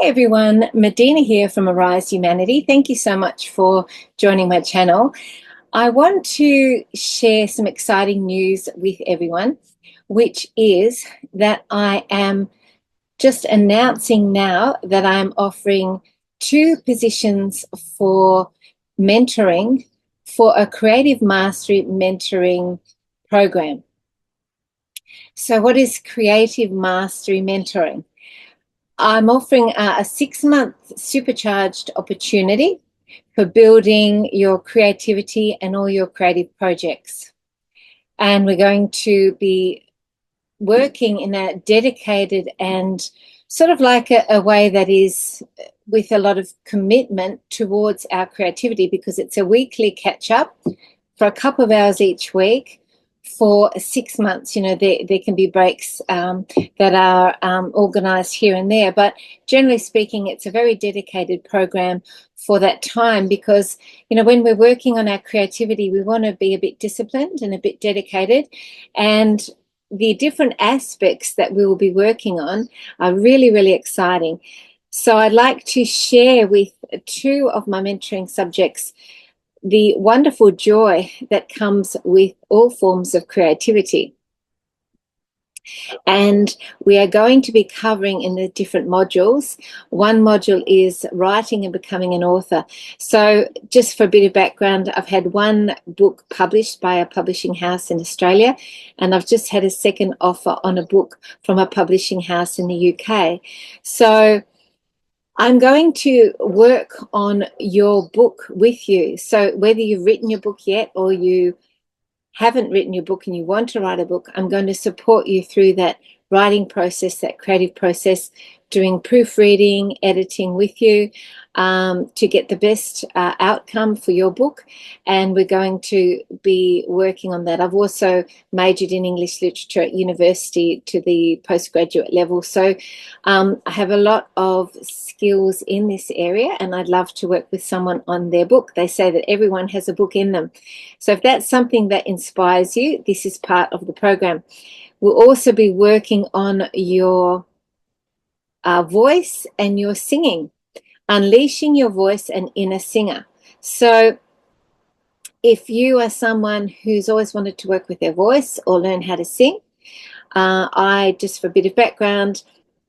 Hi everyone, Medina here from Arise Humanity. Thank you so much for joining my channel. I want to share some exciting news with everyone, which is that I am just announcing now that I'm offering 2 positions for mentoring for a Creative Mastery mentoring program. So what is Creative Mastery mentoring? I'm offering a 6-month supercharged opportunity for building your creativity and all your creative projects. And we're going to be working in a dedicated and sort of like a way that is with a lot of commitment towards our creativity, because it's a weekly catch up for a couple of hours each week for 6 months. You know, there can be breaks that are organised here and there, but generally speaking, it's a very dedicated program for that time, because, you know, when we're working on our creativity, we want to be a bit disciplined and a bit dedicated, and the different aspects that we will be working on are really, really exciting. So I'd like to share with 2 of my mentoring subjects the wonderful joy that comes with all forms of creativity. And we are going to be covering in the different modules. One module is writing and becoming an author. So just for a bit of background, I've had 1 book published by a publishing house in Australia, and I've just had a second offer on a book from a publishing house in the UK. So I'm going to work on your book with you. So whether you've written your book yet or you haven't written your book and you want to write a book, I'm going to support you through that writing process, that creative process, doing proofreading, editing with you to get the best outcome for your book. And we're going to be working on that. I've also majored in English literature at university to the postgraduate level. So I have a lot of skills in this area, and I'd love to work with someone on their book. They say that everyone has a book in them. So if that's something that inspires you, this is part of the program. We'll also be working on your voice and your singing, unleashing your voice and inner singer. So if you are someone who's always wanted to work with their voice or learn how to sing, just for a bit of background,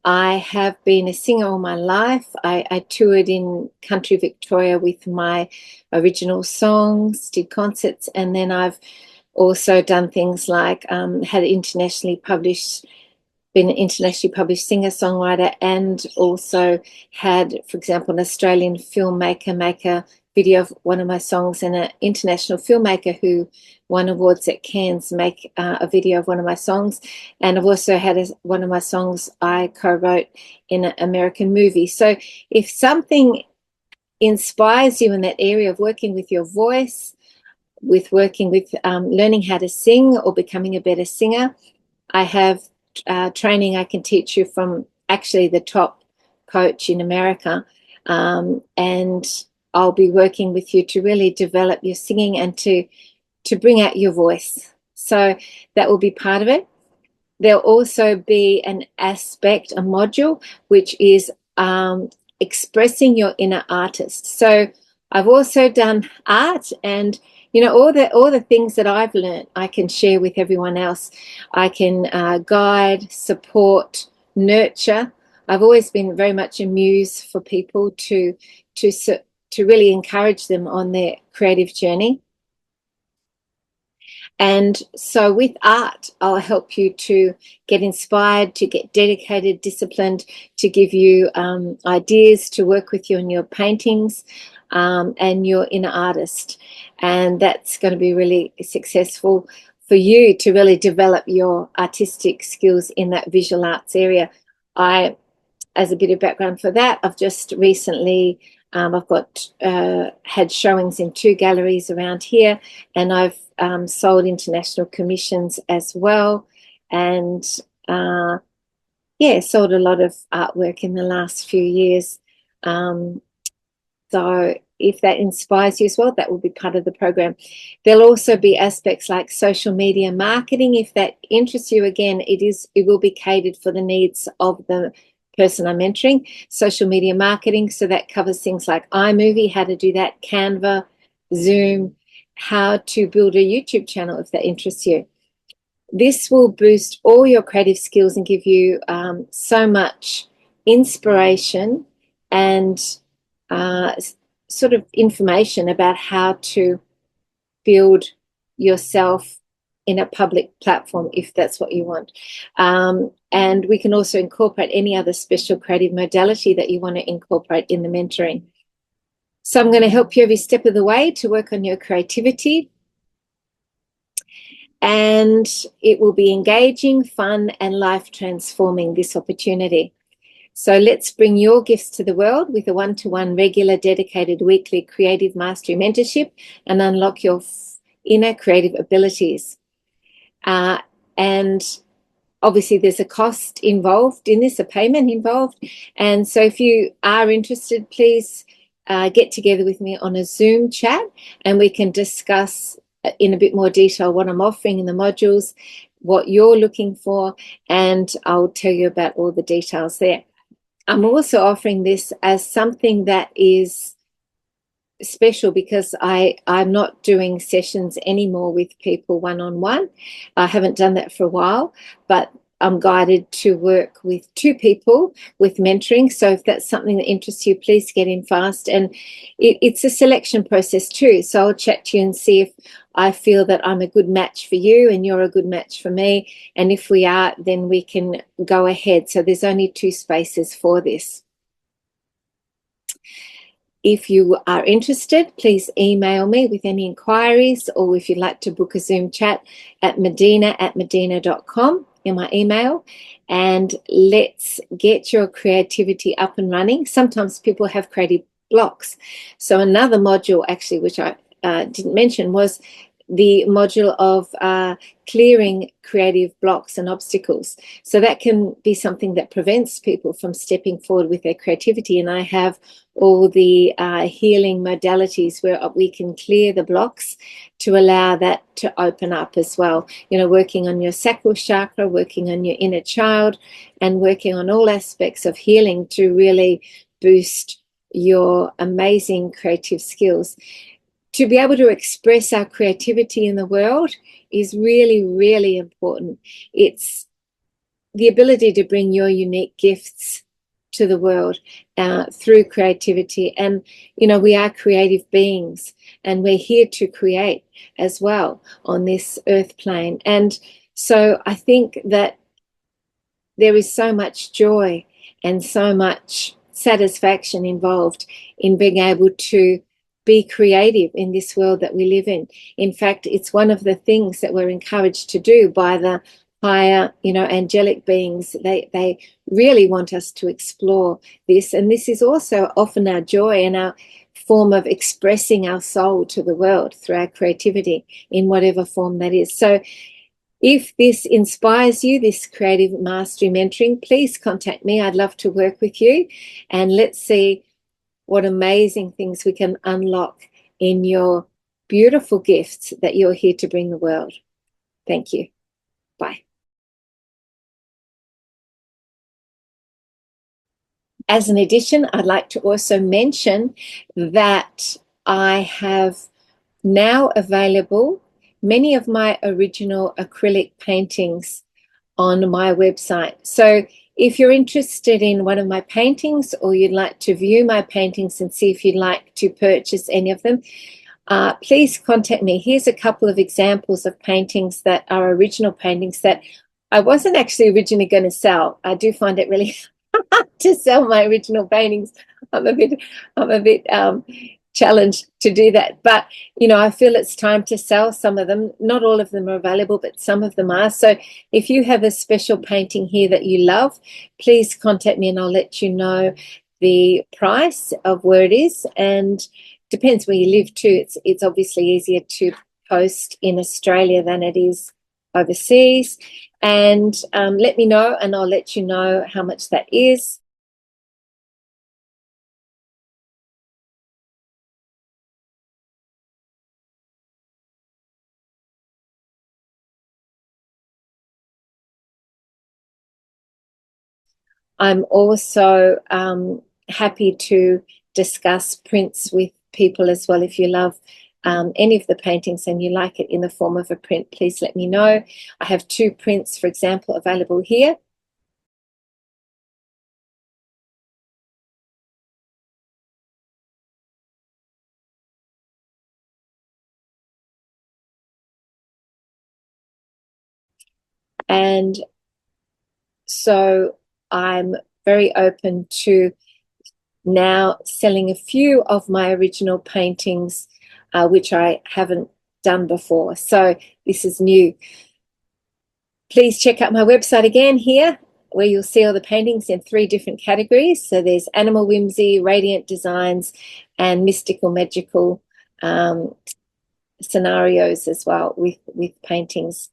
I have been a singer all my life. I toured in country Victoria with my original songs, did concerts, and then I've also done things like been an internationally published singer-songwriter, and also had, for example, an Australian filmmaker make a video of one of my songs, and an international filmmaker who won awards at Cannes make a video of one of my songs. And I've also had one of my songs I co-wrote in an American movie. So if something inspires you in that area of working with your voice, with working with learning how to sing or becoming a better singer, I have training I can teach you from actually the top coach in America, and I'll be working with you to really develop your singing and to bring out your voice. So that will be part of it. There'll also be an aspect, a module, which is expressing your inner artist. So I've also done art, and you know, all the things that I've learned, I can share with everyone else. I can guide, support, nurture. I've always been very much a muse for people to really encourage them on their creative journey. And so with art, I'll help you to get inspired, to get dedicated, disciplined, to give you ideas to work with you on your paintings and your inner artist. And that's going to be really successful for you to really develop your artistic skills in that visual arts area. As a bit of background for that, I've just recently I've got had showings in 2 galleries around here, and I've sold international commissions as well, and sold a lot of artwork in the last few years. So if that inspires you as well, that will be part of the program. There'll also be aspects like social media marketing. If that interests you, again, it will be catered for the needs of the person I'm mentoring, social media marketing. So that covers things like iMovie, how to do that, Canva, Zoom, how to build a YouTube channel if that interests you. This will boost all your creative skills and give you so much inspiration and sort of information about how to build yourself in a public platform if that's what you want. And we can also incorporate any other special creative modality that you want to incorporate in the mentoring. So I'm going to help you every step of the way to work on your creativity. And it will be engaging, fun, and life transforming, this opportunity. So let's bring your gifts to the world with a one-to-one, regular, dedicated, weekly creative mastery mentorship and unlock your inner creative abilities. And obviously there's a cost involved in this, a payment involved. And so if you are interested, please get together with me on a Zoom chat and we can discuss in a bit more detail what I'm offering in the modules, what you're looking for, and I'll tell you about all the details there. I'm also offering this as something that is special because I'm not doing sessions anymore with people one-on-one. I haven't done that for a while, but I'm guided to work with 2 people with mentoring. So if that's something that interests you, please get in fast. And it's a selection process too. So I'll chat to you and see if I feel that I'm a good match for you and you're a good match for me. And if we are, then we can go ahead. So there's only 2 spaces for this. If you are interested, please email me with any inquiries, or if you'd like to book a Zoom chat at medina@medina.com in my email, and let's get your creativity up and running. Sometimes people have creative blocks. So another module actually, which I didn't mention, was the module of clearing creative blocks and obstacles. So that can be something that prevents people from stepping forward with their creativity. And I have all the healing modalities where we can clear the blocks to allow that to open up as well. You know, working on your sacral chakra, working on your inner child, and working on all aspects of healing to really boost your amazing creative skills. To be able to express our creativity in the world is really, really important. It's the ability to bring your unique gifts to the world through creativity. And, you know, we are creative beings and we're here to create as well on this earth plane. And so I think that there is so much joy and so much satisfaction involved in being able to be creative in this world that we live in. In fact, it's one of the things that we're encouraged to do by the higher, you know, angelic beings. They really want us to explore this. And this is also often our joy and our form of expressing our soul to the world through our creativity in whatever form that is. So if this inspires you, this creative mastery mentoring, please contact me. I'd love to work with you, and let's see what amazing things we can unlock in your beautiful gifts that you're here to bring the world. Thank you. Bye. As an addition, I'd like to also mention that I have now available many of my original acrylic paintings on my website. So if you're interested in one of my paintings, or you'd like to view my paintings and see if you'd like to purchase any of them, please contact me. Here's a couple of examples of paintings that are original paintings that I wasn't actually originally going to sell. I do find it really hard to sell my original paintings. I'm a bit challenged to do that, but you know, I feel it's time to sell some of them. Not all of them are available, but some of them are. So if you have a special painting here that you love, please contact me and I'll let you know the price of where it is. And depends where you live too. It's obviously easier to post in Australia than it is overseas. And let me know and I'll let you know how much that is. I'm also happy to discuss prints with people as well. If you love any of the paintings and you like it in the form of a print, please let me know. I have 2 prints, for example, available here. And so I'm very open to now selling a few of my original paintings, which I haven't done before. So this is new. Please check out my website again here, where you'll see all the paintings in 3 different categories. So there's animal whimsy, radiant designs, and mystical, magical scenarios as well, with paintings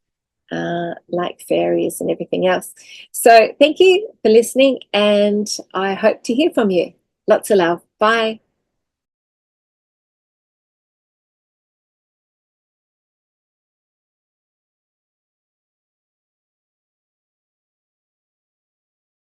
like fairies and everything else. So thank you for listening, and I hope to hear from you. Lots of love. Bye.